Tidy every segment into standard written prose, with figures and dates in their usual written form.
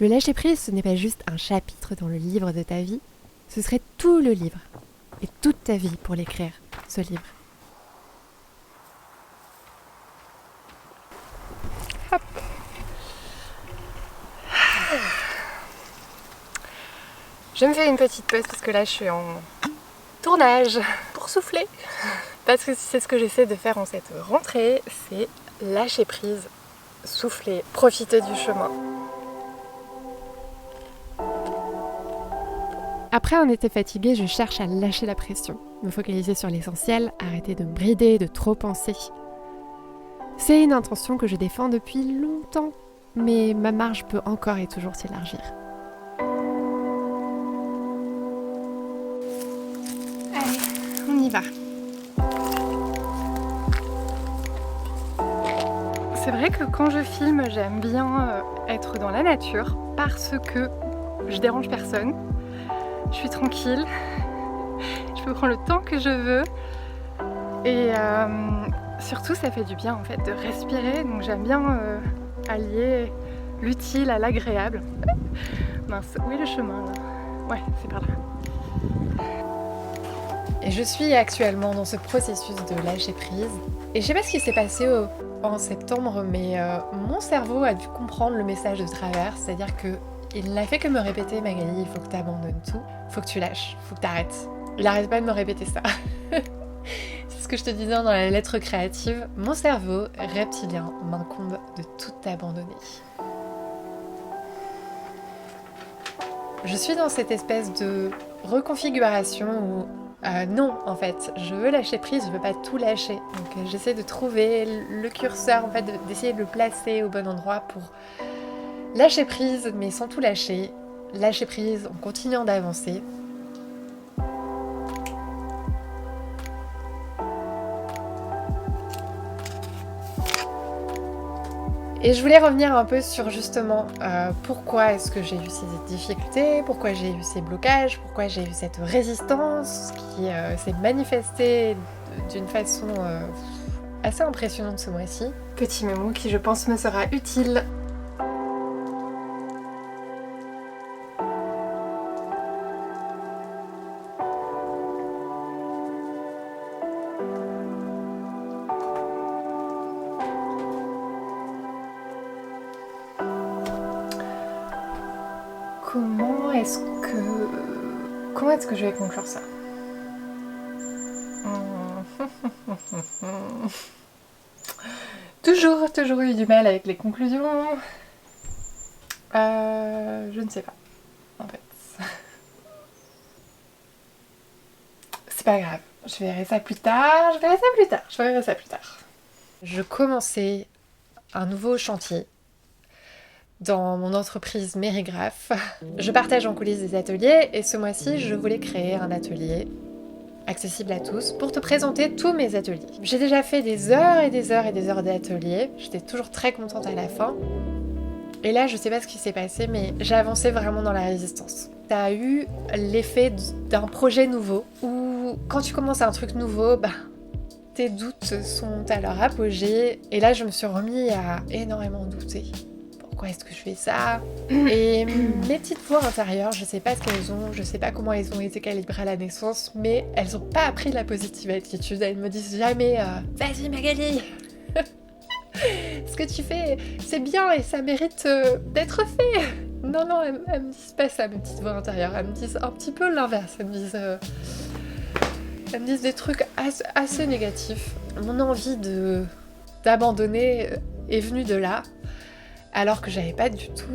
Le lâcher-prise, ce n'est pas juste un chapitre dans le livre de ta vie, ce serait tout le livre, et toute ta vie pour l'écrire, ce livre. Hop. Je me fais une petite pause parce que là je suis en tournage pour souffler. Parce que c'est ce que j'essaie de faire en cette rentrée, c'est lâcher prise, souffler, profiter du chemin. Après un été fatigué, je cherche à lâcher la pression, me focaliser sur l'essentiel, arrêter de me brider, de trop penser. C'est une intention que je défends depuis longtemps, mais ma marge peut encore et toujours s'élargir. Allez, on y va. C'est vrai que quand je filme, j'aime bien être dans la nature parce que je dérange personne. Je suis tranquille, je peux prendre le temps que je veux et surtout ça fait du bien en fait de respirer, donc j'aime bien allier l'utile à l'agréable. Mince, où est le chemin là? Ouais, c'est par là. Et je suis actuellement dans ce processus de lâcher prise et je sais pas ce qui s'est passé en septembre, mais mon cerveau a dû comprendre le message de travers, c'est-à-dire que il n'a fait que me répéter: Magali, il faut que tu abandonnes tout, il faut que tu lâches, il faut que tu arrêtes. Il n'arrête pas de me répéter ça. C'est ce que je te disais dans la lettre créative. Mon cerveau reptilien m'incombe de tout abandonner. Je suis dans cette espèce de reconfiguration où non, en fait, je veux lâcher prise, je veux pas tout lâcher. Donc j'essaie de trouver le curseur, en fait, d'essayer de le placer au bon endroit pour lâcher prise, mais sans tout lâcher. Lâcher prise en continuant d'avancer. Et je voulais revenir un peu sur justement pourquoi est-ce que j'ai eu ces difficultés, pourquoi j'ai eu ces blocages, pourquoi j'ai eu cette résistance qui s'est manifestée d'une façon assez impressionnante ce mois-ci. Petit mémo qui je pense me sera utile. Comment est-ce que je vais conclure ça? Toujours eu du mal avec les conclusions. Je ne sais pas, en fait. C'est pas grave, je verrai ça plus tard. Je commençais un nouveau chantier dans mon entreprise Mérigraphe. Je partage en coulisses des ateliers et ce mois-ci, je voulais créer un atelier accessible à tous pour te présenter tous mes ateliers. J'ai déjà fait des heures et des heures et des heures d'ateliers. J'étais toujours très contente à la fin. Et là, je sais pas ce qui s'est passé, mais j'ai avancé vraiment dans la résistance. T'as eu l'effet d'un projet nouveau où quand tu commences un truc nouveau, tes doutes sont à leur apogée. Et là, je me suis remis à énormément douter. Pourquoi est-ce que je fais ça? Et mes petites voix intérieures, je sais pas ce qu'elles ont, je sais pas comment elles ont été calibrées à la naissance, mais elles ont pas appris la positive attitude. Elles me disent jamais vas-y Magali, ce que tu fais c'est bien et ça mérite d'être fait. Non, elles me disent pas ça, mes petites voix intérieures. Elles me disent un petit peu l'inverse. Elles me disent des trucs assez négatifs. Mon envie d'abandonner est venue de là. Alors que j'avais pas du tout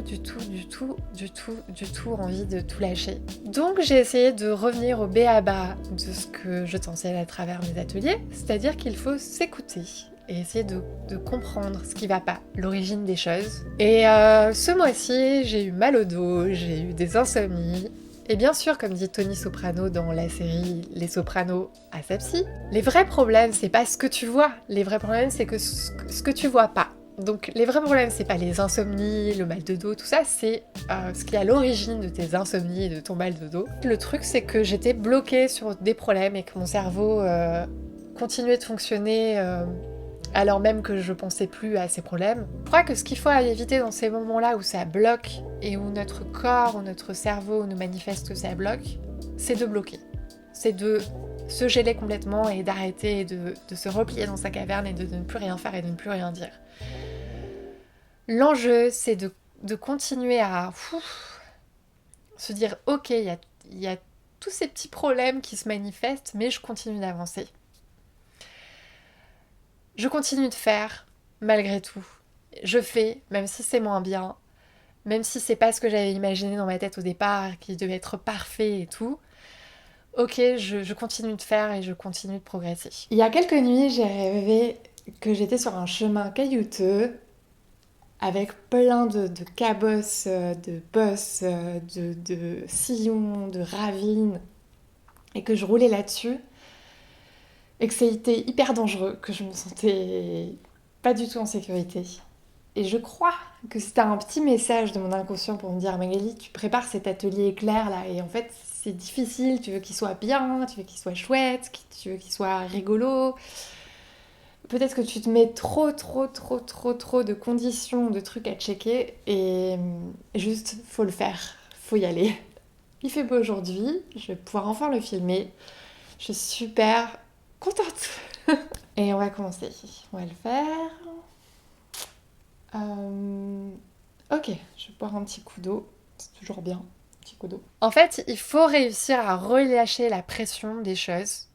envie de tout lâcher. Donc j'ai essayé de revenir au b.a.-ba de ce que je t'enseigne à travers mes ateliers, c'est-à-dire qu'il faut s'écouter et essayer de comprendre ce qui va pas, l'origine des choses. Et ce mois-ci, j'ai eu mal au dos, j'ai eu des insomnies. Et bien sûr, comme dit Tony Soprano dans la série Les Sopranos à sa psy, les vrais problèmes, c'est pas ce que tu vois, les vrais problèmes, c'est que ce que tu vois pas. Donc les vrais problèmes, c'est pas les insomnies, le mal de dos, tout ça, c'est ce qui est à l'origine de tes insomnies et de ton mal de dos. Le truc, c'est que j'étais bloquée sur des problèmes et que mon cerveau continuait de fonctionner alors même que je pensais plus à ces problèmes. Je crois que ce qu'il faut éviter dans ces moments-là où ça bloque et où notre corps ou notre cerveau nous manifeste que ça bloque, c'est de bloquer. C'est de se geler complètement et d'arrêter et de se replier dans sa caverne et de ne plus rien faire et de ne plus rien dire. L'enjeu, c'est de continuer à se dire « Ok, il y a tous ces petits problèmes qui se manifestent, mais je continue d'avancer. Je continue de faire, malgré tout. Je fais, même si c'est moins bien, même si c'est pas ce que j'avais imaginé dans ma tête au départ, qui devait être parfait et tout. Ok, je continue de faire et je continue de progresser. » Il y a quelques nuits, j'ai rêvé que j'étais sur un chemin caillouteux, avec plein de cabosses, de bosses, de sillons, de ravines, et que je roulais là-dessus, et que c'était hyper dangereux, que je me sentais pas du tout en sécurité. Et je crois que c'était un petit message de mon inconscient pour me dire « Magali, tu prépares cet atelier éclair là, et en fait c'est difficile, tu veux qu'il soit bien, tu veux qu'il soit chouette, tu veux qu'il soit rigolo. Peut-être que tu te mets trop de conditions, de trucs à checker, et juste faut le faire, faut y aller. » Il fait beau aujourd'hui, je vais pouvoir enfin le filmer. Je suis super contente. Et on va commencer. On va le faire. Ok, je vais boire un petit coup d'eau. C'est toujours bien, un petit coup d'eau. En fait, il faut réussir à relâcher la pression des choses.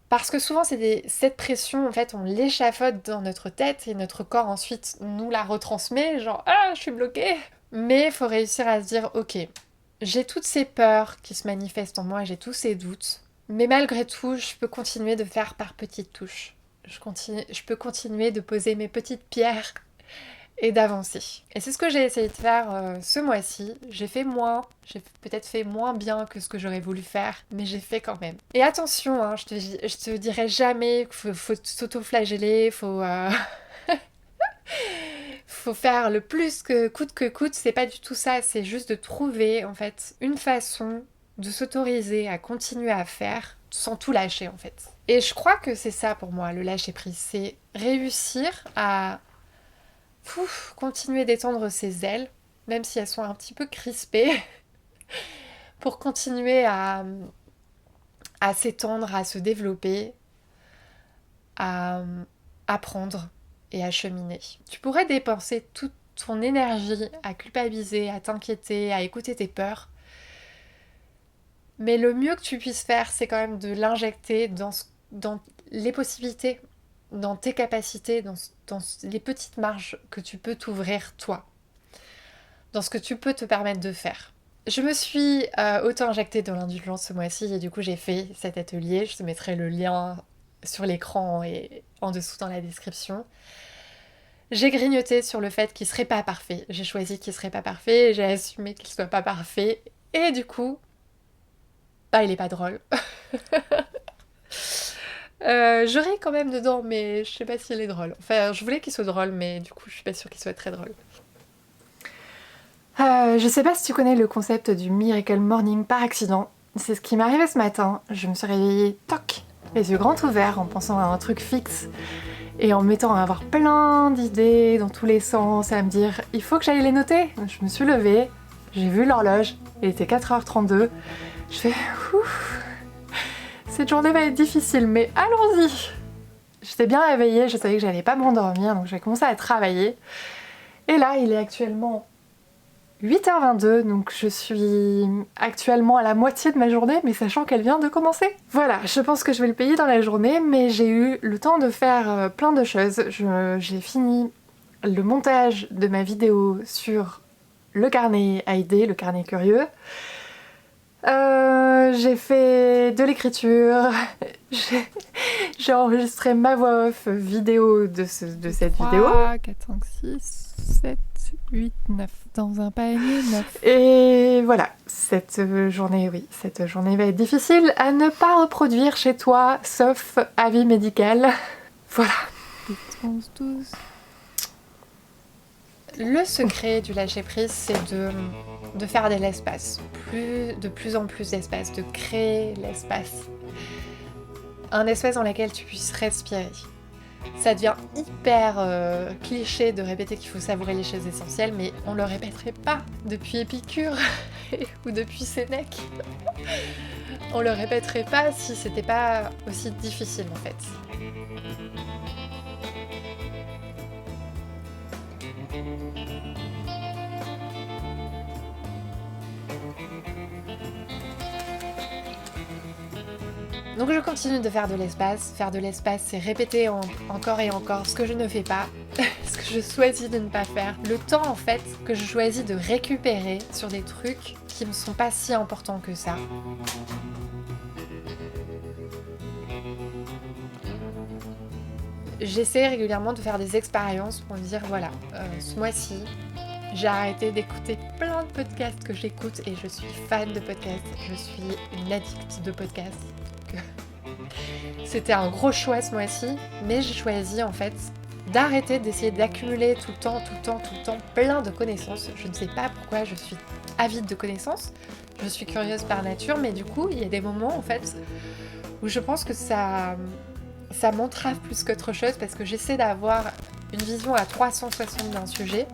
Parce que souvent, cette pression, en fait, on l'échafaude dans notre tête et notre corps ensuite nous la retransmet, genre « Ah, je suis bloquée !» Mais il faut réussir à se dire « Ok, j'ai toutes ces peurs qui se manifestent en moi, j'ai tous ces doutes, mais malgré tout, je peux continuer de faire par petites touches. Je peux continuer de poser mes petites pierres et d'avancer. » Et c'est ce que j'ai essayé de faire ce mois-ci. J'ai peut-être fait moins bien que ce que j'aurais voulu faire, mais j'ai fait quand même. Et attention, hein, je te dirai jamais qu'il faut s'auto-flageller, faut faire le plus que coûte, c'est pas du tout ça, c'est juste de trouver en fait une façon de s'autoriser à continuer à faire sans tout lâcher en fait. Et je crois que c'est ça pour moi, le lâcher prise, c'est réussir à continuer d'étendre ses ailes, même si elles sont un petit peu crispées, pour continuer à s'étendre, à se développer, à apprendre et à cheminer. Tu pourrais dépenser toute ton énergie à culpabiliser, à t'inquiéter, à écouter tes peurs, mais le mieux que tu puisses faire, c'est quand même de l'injecter dans les possibilités, dans tes capacités, dans les petites marges que tu peux t'ouvrir toi, dans ce que tu peux te permettre de faire. Je me suis auto-injectée dans l'indulgence ce mois-ci et du coup j'ai fait cet atelier. Je te mettrai le lien sur l'écran et en dessous dans la description. J'ai grignoté sur le fait qu'il serait pas parfait. J'ai choisi qu'il serait pas parfait et j'ai assumé qu'il soit pas parfait. Et du coup, il est pas drôle. Je ris quand même dedans, mais je sais pas s'il est drôle. Enfin, je voulais qu'il soit drôle, mais du coup, je suis pas sûre qu'il soit très drôle. Je sais pas si tu connais le concept du Miracle Morning par accident. C'est ce qui m'est arrivé ce matin. Je me suis réveillée, toc, les yeux grands ouverts, en pensant à un truc fixe. Et en me mettant à avoir plein d'idées dans tous les sens, et à me dire « il faut que j'aille les noter ». Je me suis levée, j'ai vu l'horloge, il était 4h32. Je fais « ouf, cette journée va être difficile, mais allons-y ». J'étais bien réveillée, je savais que j'allais pas m'endormir, donc j'ai commencé à travailler. Et là, il est actuellement 8h22, donc je suis actuellement à la moitié de ma journée, mais sachant qu'elle vient de commencer. Voilà, je pense que je vais le payer dans la journée, mais j'ai eu le temps de faire plein de choses. J'ai fini le montage de ma vidéo sur le carnet AID, le carnet curieux. J'ai fait de l'écriture, j'ai enregistré ma voix off vidéo de cette vidéo. 3, 4, 5, 6, 7, 8, 9. Dans un panier 9. Et voilà, cette journée va être difficile à ne pas reproduire chez toi, sauf avis médical. Voilà. 8, 11, 12. Le secret du lâcher-prise, c'est de faire de l'espace. De plus en plus d'espace, de créer l'espace. un espace dans lequel tu puisses respirer. Ça devient hyper cliché de répéter qu'il faut savourer les choses essentielles, mais on le répéterait pas depuis Épicure ou depuis Sénèque. On le répéterait pas si c'était pas aussi difficile en fait. Donc je continue de faire de l'espace. Faire de l'espace, c'est répéter encore et encore ce que je ne fais pas, ce que je choisis de ne pas faire. Le temps en fait que je choisis de récupérer sur des trucs qui ne sont pas si importants que ça. J'essaie régulièrement de faire des expériences pour me dire voilà, ce mois-ci, j'ai arrêté d'écouter plein de podcasts que j'écoute et je suis fan de podcasts, je suis une addict de podcasts. C'était un gros choix ce mois-ci, mais j'ai choisi en fait d'arrêter d'essayer d'accumuler tout le temps plein de connaissances. Je ne sais pas pourquoi je suis avide de connaissances, je suis curieuse par nature, mais du coup il y a des moments en fait où je pense que ça m'entrave plus qu'autre chose parce que j'essaie d'avoir une vision à 360 d'un sujet.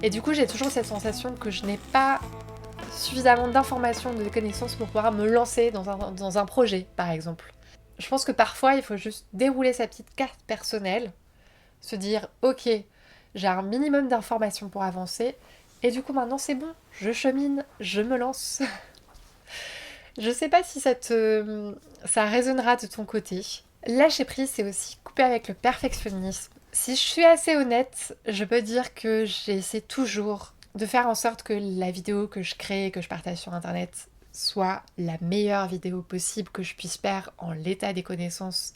Et du coup, j'ai toujours cette sensation que je n'ai pas suffisamment d'informations, de connaissances pour pouvoir me lancer dans un projet, par exemple. Je pense que parfois, il faut juste dérouler sa petite carte personnelle, se dire « Ok, j'ai un minimum d'informations pour avancer, et du coup, maintenant, c'est bon, je chemine, je me lance. » Je sais pas si ça résonnera de ton côté. Lâcher prise, c'est aussi couper avec le perfectionnisme. Si je suis assez honnête, je peux dire que j'essaie toujours de faire en sorte que la vidéo que je crée et que je partage sur internet soit la meilleure vidéo possible que je puisse faire en l'état des connaissances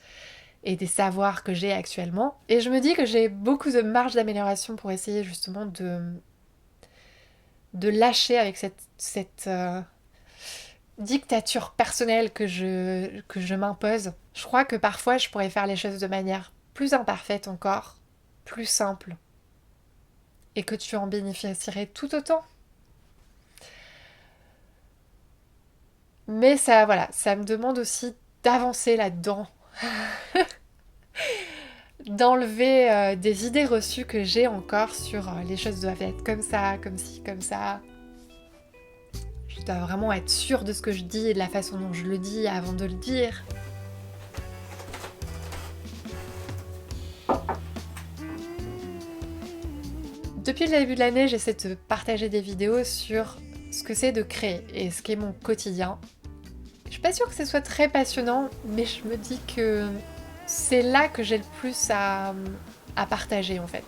et des savoirs que j'ai actuellement. Et je me dis que j'ai beaucoup de marge d'amélioration pour essayer justement de lâcher avec cette dictature personnelle que je m'impose. Je crois que parfois je pourrais faire les choses de manière plus imparfaite encore, plus simple, et que tu en bénéficierais tout autant. Mais ça me demande aussi d'avancer là-dedans, d'enlever des idées reçues que j'ai encore sur les choses doivent être comme ça, comme ci, comme ça. Je dois vraiment être sûre de ce que je dis et de la façon dont je le dis avant de le dire. Depuis le début de l'année, j'essaie de partager des vidéos sur ce que c'est de créer et ce qu'est mon quotidien. Je suis pas sûre que ce soit très passionnant, mais je me dis que c'est là que j'ai le plus à partager en fait.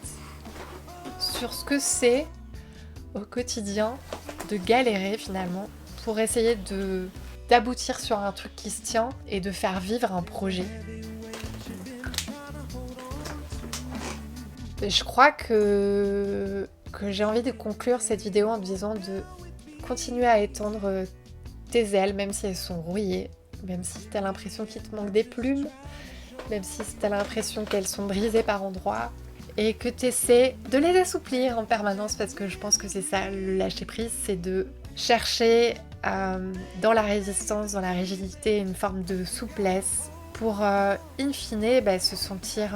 Sur ce que c'est au quotidien de galérer finalement pour essayer d'aboutir sur un truc qui se tient et de faire vivre un projet. Je crois que j'ai envie de conclure cette vidéo en te disant de continuer à étendre tes ailes, même si elles sont rouillées, même si t'as l'impression qu'il te manque des plumes, même si t'as l'impression qu'elles sont brisées par endroits, et que t'essaies de les assouplir en permanence, parce que je pense que c'est ça, le lâcher prise, c'est de chercher dans la résistance, dans la rigidité, une forme de souplesse pour, in fine, se sentir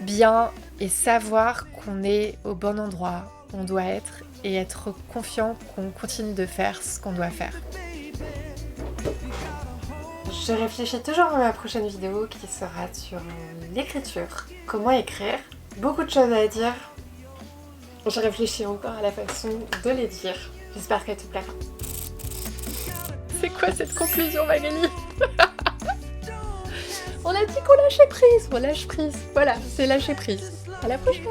bien et savoir qu'on est au bon endroit où on doit être et être confiant qu'on continue de faire ce qu'on doit faire. Je réfléchis toujours à ma prochaine vidéo qui sera sur l'écriture. Comment écrire ? Beaucoup de choses à dire. Je réfléchis encore à la façon de les dire. J'espère qu'elle te plaira. C'est quoi cette conclusion, Magali ? On a dit qu'on lâchait prise, on lâche prise. Voilà, c'est lâcher prise. À la prochaine.